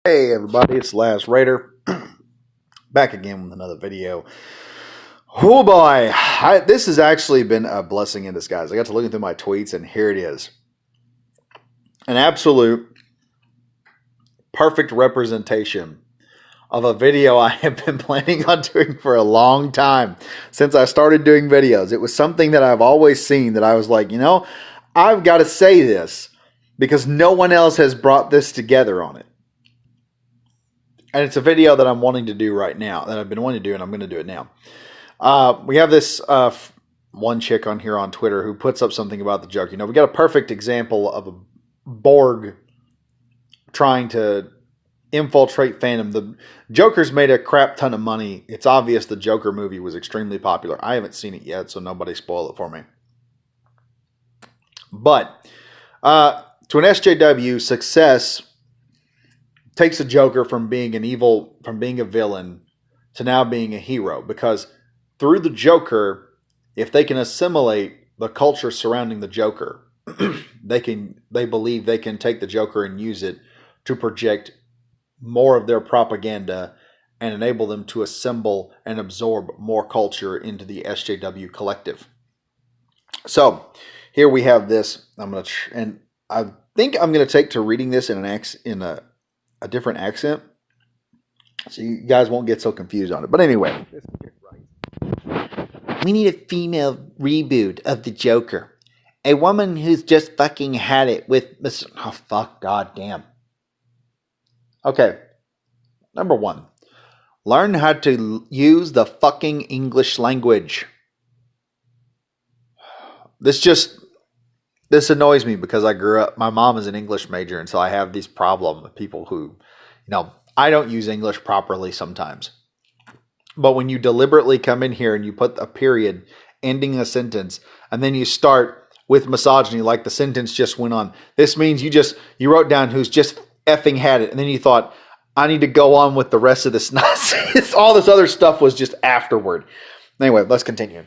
Hey everybody, it's Last Raider back again with another video. Oh boy, this has actually been a blessing in disguise. I got to looking through my tweets and here it is. An absolute perfect representation of a video I have been planning on doing for a long time since I started doing videos. It was something that I've always seen that I was like, I've got to say this because no one else has brought this together on it. And it's a video that I'm wanting to do right now, that I've been wanting to do, and I'm going to do it now. We have this one chick on here on Twitter who puts up something about the Joker. We got a perfect example of a Borg trying to infiltrate fandom. The Joker's made a crap ton of money. It's obvious the Joker movie was extremely popular. I haven't seen it yet, so nobody spoil it for me. But to an SJW, success takes a Joker from being a villain to now being a hero, because through the Joker, if they can assimilate the culture surrounding the Joker, they believe they can take the Joker and use it to project more of their propaganda and enable them to assemble and absorb more culture into the SJW collective. So here we have this. I think I'm going to take to reading this in a different accent, so you guys won't get so confused on it. But anyway, we need a female reboot of the Joker. A woman who's just fucking had it with oh fuck, goddamn. Okay, number one, learn how to use the fucking English language. This annoys me because I grew up, my mom is an English major, and so I have this problem with people who, I don't use English properly sometimes. But when you deliberately come in here and you put a period ending a sentence, and then you start with misogyny like the sentence just went on, this means you wrote down who's just effing had it, and then you thought, I need to go on with the rest of this nonsense. All this other stuff was just afterward. Anyway, let's continue.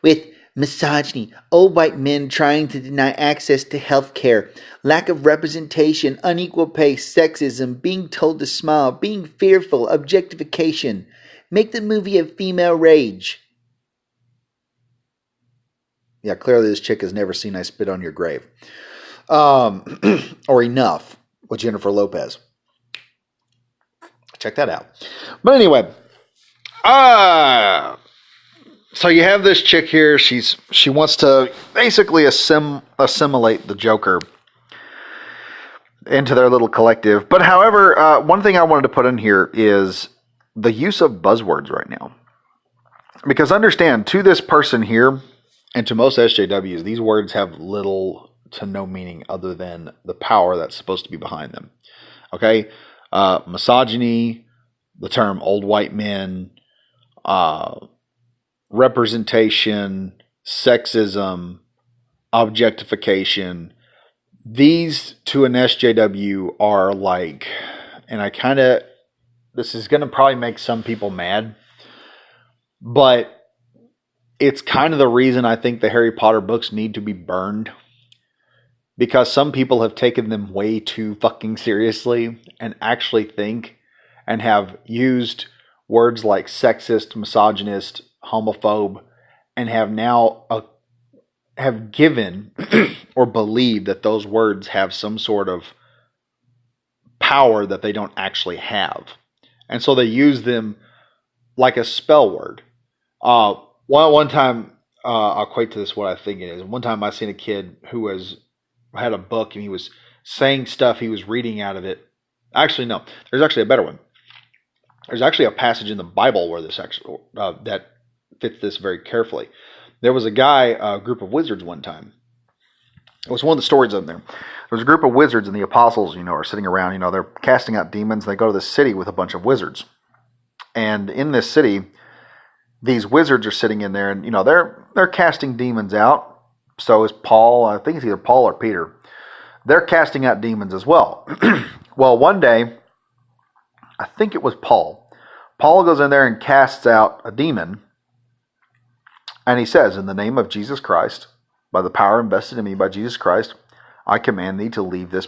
With misogyny, old white men trying to deny access to health care, lack of representation, unequal pay, sexism, being told to smile, being fearful, objectification. Make the movie a female rage. Yeah, clearly this chick has never seen I Spit on Your Grave. Or Enough with Jennifer Lopez. Check that out. But anyway, so you have this chick here. She wants to basically assimilate the Joker into their little collective. But however, one thing I wanted to put in here is the use of buzzwords right now. Because understand, to this person here, and to most SJWs, these words have little to no meaning other than the power that's supposed to be behind them. Okay? Misogyny, the term old white men, representation, sexism, objectification. These to an SJW are like, and this is going to probably make some people mad, but it's kind of the reason I think the Harry Potter books need to be burned, because some people have taken them way too fucking seriously and actually think and have used words like sexist, misogynist, homophobe, and have now have given or believe that those words have some sort of power that they don't actually have. And so they use them like a spell word. One time, I'll equate to this what I think it is. One time I seen a kid who had a book and he was saying stuff he was reading out of it. Actually, no. There's actually a better one. There's actually a passage in the Bible where this actually that fits this very carefully. There was a group of wizards one time. It was one of the stories in there. There was a group of wizards and the apostles, are sitting around. They're casting out demons. They go to this city with a bunch of wizards. And in this city, these wizards are sitting in there and, they're casting demons out. So is Paul. I think it's either Paul or Peter. They're casting out demons as well. Well, one day, I think it was Paul. Paul goes in there and casts out a demon. And he says, in the name of Jesus Christ, by the power invested in me by Jesus Christ, I command thee to leave this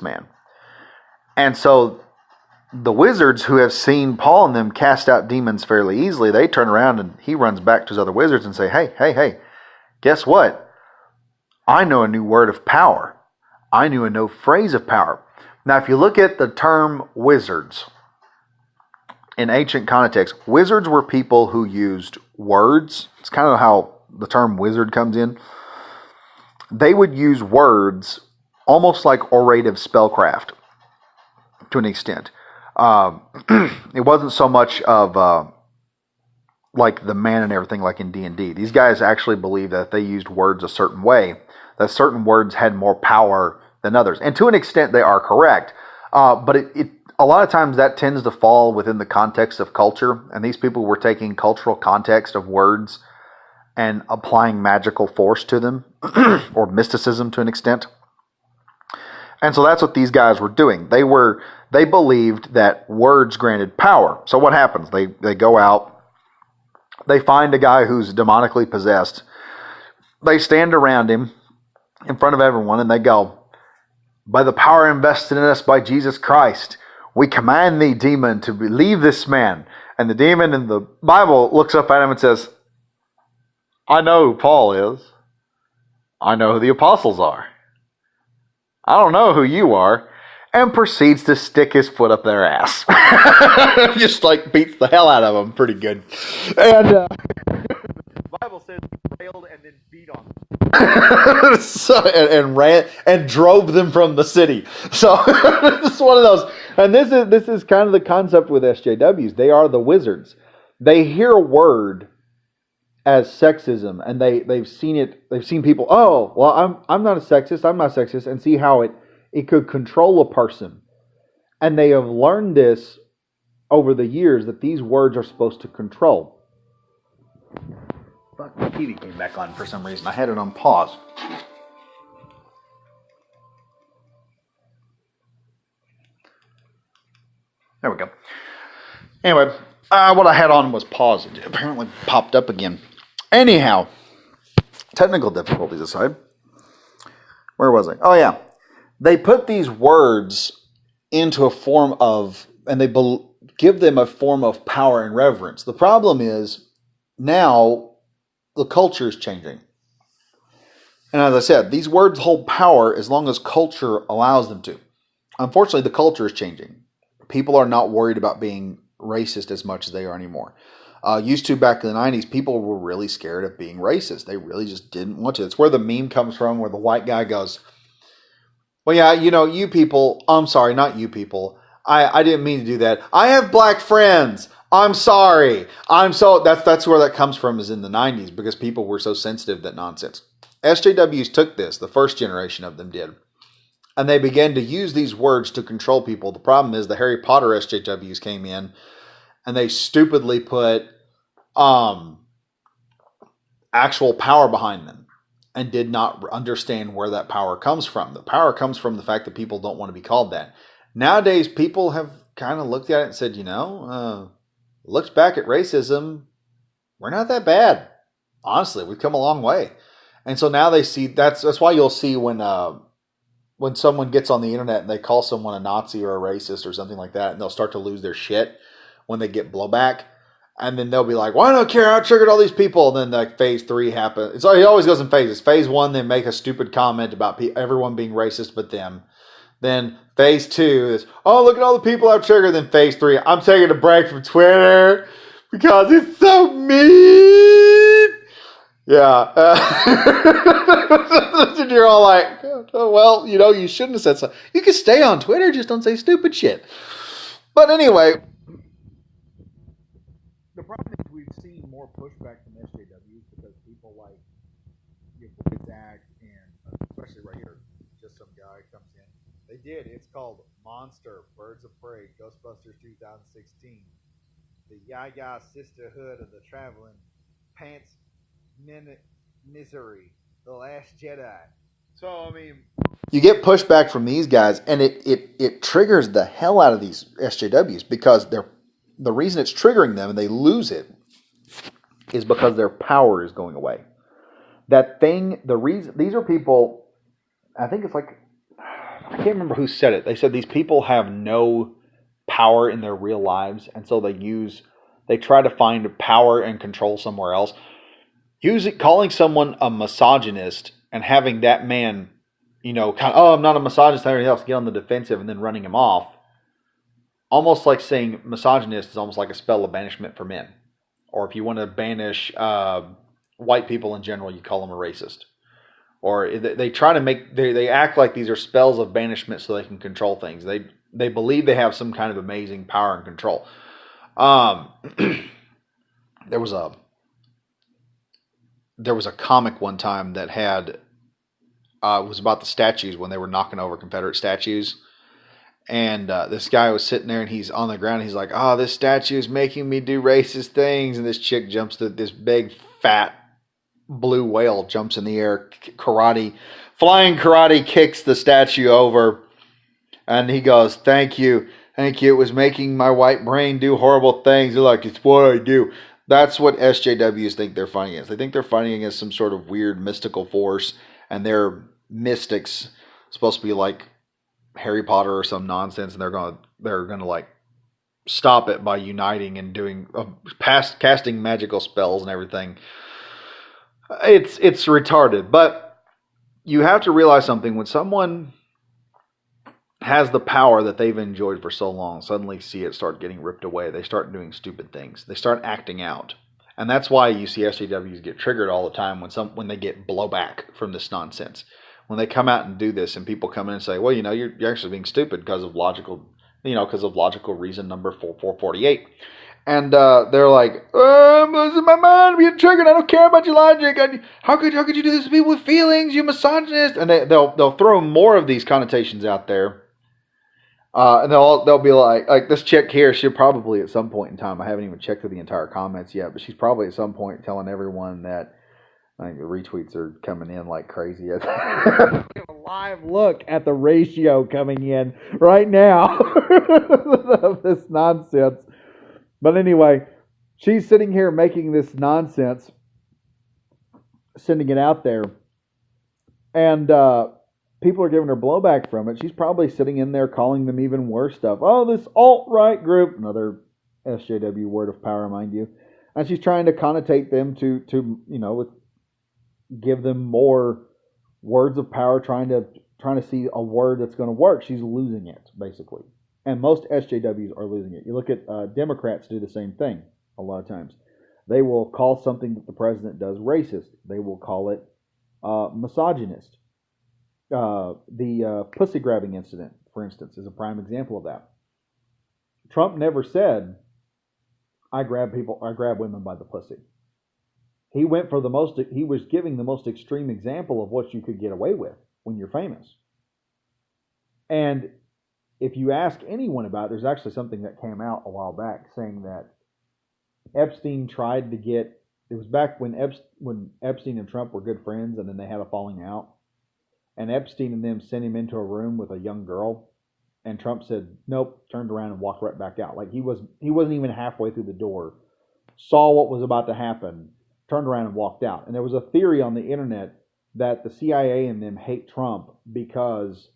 man. And so the wizards who have seen Paul and them cast out demons fairly easily, they turn around and he runs back to his other wizards and say, hey, guess what? I know a new word of power. I knew a new phrase of power. Now, if you look at the term wizards in ancient context, wizards were people who used words. It's kind of how the term wizard comes in. They would use words almost like orative spellcraft to an extent. It wasn't so much of like the man and everything like in D&D. These guys actually believed that if they used words a certain way, that certain words had more power than others. And to an extent, they are correct. But it a lot of times that tends to fall within the context of culture. And these people were taking cultural context of words and applying magical force to them or mysticism to an extent. And so that's what these guys were doing. They believed that words granted power. So what happens? They go out, they find a guy who's demonically possessed. They stand around him in front of everyone and they go, by the power invested in us by Jesus Christ, we command thee, demon, to leave this man. And the demon in the Bible looks up at him and says, I know who Paul is. I know who the apostles are. I don't know who you are. And proceeds to stick his foot up their ass. Just like beats the hell out of them pretty good. And the Bible says he railed and then beat on them. and ran and drove them from the city. So it's one of those. And this is kind of the concept with SJWs. They are the wizards. They hear a word as sexism, and they've seen people, oh, well, I'm not a sexist, I'm not sexist, and see how it could control a person. And they have learned this over the years that these words are supposed to control. Fuck, my TV came back on for some reason. I had it on pause. There we go. Anyway, what I had on was pause. It apparently popped up again. Anyhow, technical difficulties aside, where was I? Oh, yeah. They put these words into a form of, and they give them a form of power and reverence. The problem is, now, the culture is changing. And as I said, these words hold power as long as culture allows them to. Unfortunately, the culture is changing. People are not worried about being racist as much as they are anymore. Used to back in the 90s, people were really scared of being racist. They really just didn't want to. It's where the meme comes from, where the white guy goes, well, yeah, you people, I'm sorry, not you people. I didn't mean to do that. I have black friends. I'm sorry. That's where that comes from, is in the 90s, because people were so sensitive to that nonsense. SJWs took this, the first generation of them did, and they began to use these words to control people. The problem is the Harry Potter SJWs came in, and they stupidly put actual power behind them and did not understand where that power comes from. The power comes from the fact that people don't want to be called that. Nowadays, people have kind of looked at it and said, looked back at racism, we're not that bad. Honestly, we've come a long way. And so now they see, that's why you'll see when someone gets on the internet and they call someone a Nazi or a racist or something like that, and they'll start to lose their shit when they get blowback. And then they'll be like, well, I don't care, I triggered all these people. And then like phase 3 happens. It always goes in phases. Phase 1, they make a stupid comment about everyone being racist but them. Then phase 2 is, oh, look at all the people I've triggered. Then phase 3, I'm taking a break from Twitter because it's so mean. Yeah. And you're all like, oh, well, you shouldn't have said so. You can stay on Twitter, just don't say stupid shit. But anyway, the problem is we've seen more pushback from SJWs because people like your boy Zach and especially right here, just some guy comes in. They did. It's called Monster, Birds of Prey, Ghostbusters 2016. The Yaya Sisterhood of the Traveling Pants Misery, The Last Jedi. So, I mean, you get pushback from these guys, and it triggers the hell out of these SJWs because the reason it's triggering them and they lose it is because their power is going away. That thing, the reason, these are people, I think it's like I can't remember who said it. They said these people have no power in their real lives, and so they try to find power and control somewhere else. Calling someone a misogynist and having that man, I'm not a misogynist, everything else, get on the defensive and then running him off. Almost like saying misogynist is almost like a spell of banishment for men. Or if you want to banish white people in general, you call them a racist. Or they try to they act like these are spells of banishment so they can control things. They believe they have some kind of amazing power and control. There was a comic one time that had it was about the statues when they were knocking over Confederate statues. And this guy was sitting there and he's on the ground. And he's like, "Oh, this statue is making me do racist things." And this chick jumps to this big, fat, blue whale, jumps in the air, flying karate kicks the statue over. And he goes, "Thank you. Thank you. It was making my white brain do horrible things." They're like, "It's what I do." That's what SJWs think they're fighting against. They think they're fighting against some sort of weird mystical force. And they're mystics, supposed to be like Harry Potter or some nonsense, and they're gonna like stop it by uniting and doing casting magical spells and everything. It's retarded, but you have to realize something. When someone has the power that they've enjoyed for so long, suddenly see it start getting ripped away, they start doing stupid things. They start acting out, and that's why you see SJWs get triggered all the time when they get blowback from this nonsense. When they come out and do this, and people come in and say, "Well, you're actually being stupid because of logical reason number 448," and they're like, "My mind being triggered. I don't care about your logic. How could you do this to people with feelings? You misogynist!" And they'll throw more of these connotations out there, and they'll be like this chick here. She'll probably at some point in time. I haven't even checked through the entire comments yet, but she's probably at some point telling everyone that. I think the retweets are coming in like crazy. We have a live look at the ratio coming in right now of this nonsense. But anyway, she's sitting here making this nonsense, sending it out there, and people are giving her blowback from it. She's probably sitting in there calling them even worse stuff. "Oh, this alt-right group," another SJW word of power, mind you, and she's trying to connotate them to give them more words of power, trying to see a word that's going to work. She's losing it, basically. And most SJWs are losing it. You look at Democrats do the same thing a lot of times. They will call something that the president does racist. They will call it misogynist. The pussy grabbing incident, for instance, is a prime example of that. Trump never said, I grab women by the pussy." He went for he was giving the most extreme example of what you could get away with when you're famous. And if you ask anyone about it, there's actually something that came out a while back saying that Epstein tried to get, it was back when Epstein and Trump were good friends and then they had a falling out. And Epstein and them sent him into a room with a young girl. And Trump said, nope, turned around and walked right back out. Like he wasn't even halfway through the door, saw what was about to happen, turned around and walked out. And there was a theory on the internet that the CIA and them hate Trump because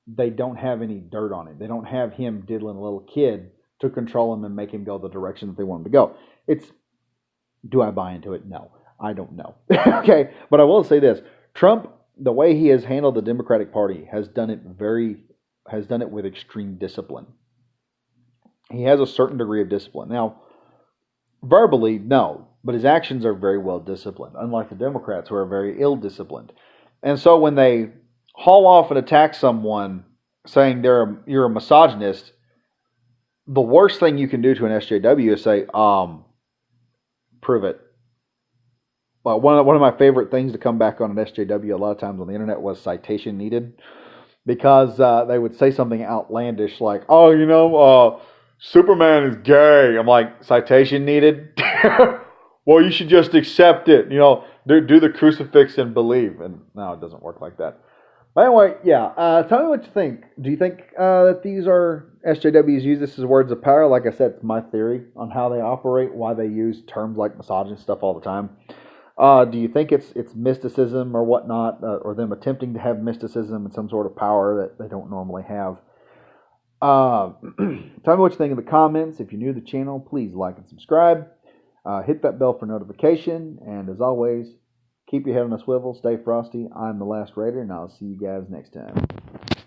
they don't have any dirt on him. They don't have him diddling a little kid to control him and make him go the direction that they want him to go. Do I buy into it? No, I don't know. Okay, but I will say this. Trump, the way he has handled the Democratic Party, has done it with extreme discipline. He has a certain degree of discipline. Now, verbally, no, but his actions are very well disciplined, unlike the Democrats who are very ill-disciplined. And so when they haul off and attack someone saying you're a misogynist, the worst thing you can do to an SJW is say, prove it. Well, one of my favorite things to come back on an SJW a lot of times on the internet was citation needed, because they would say something outlandish like, Superman is gay. I'm like, citation needed? Well, you should just accept it. Do the crucifix and believe. And no, it doesn't work like that. But anyway, yeah. Tell me what you think. Do you think that these are SJWs use this as words of power? Like I said, it's my theory on how they operate, why they use terms like misogynist stuff all the time. Do you think it's mysticism or whatnot, or them attempting to have mysticism and some sort of power that they don't normally have? Tell me what you think in the comments. If you're new to the channel, please like and subscribe. Hit that bell for notification. And as always, keep your head on a swivel. Stay frosty. I'm the Last Raider, and I'll see you guys next time.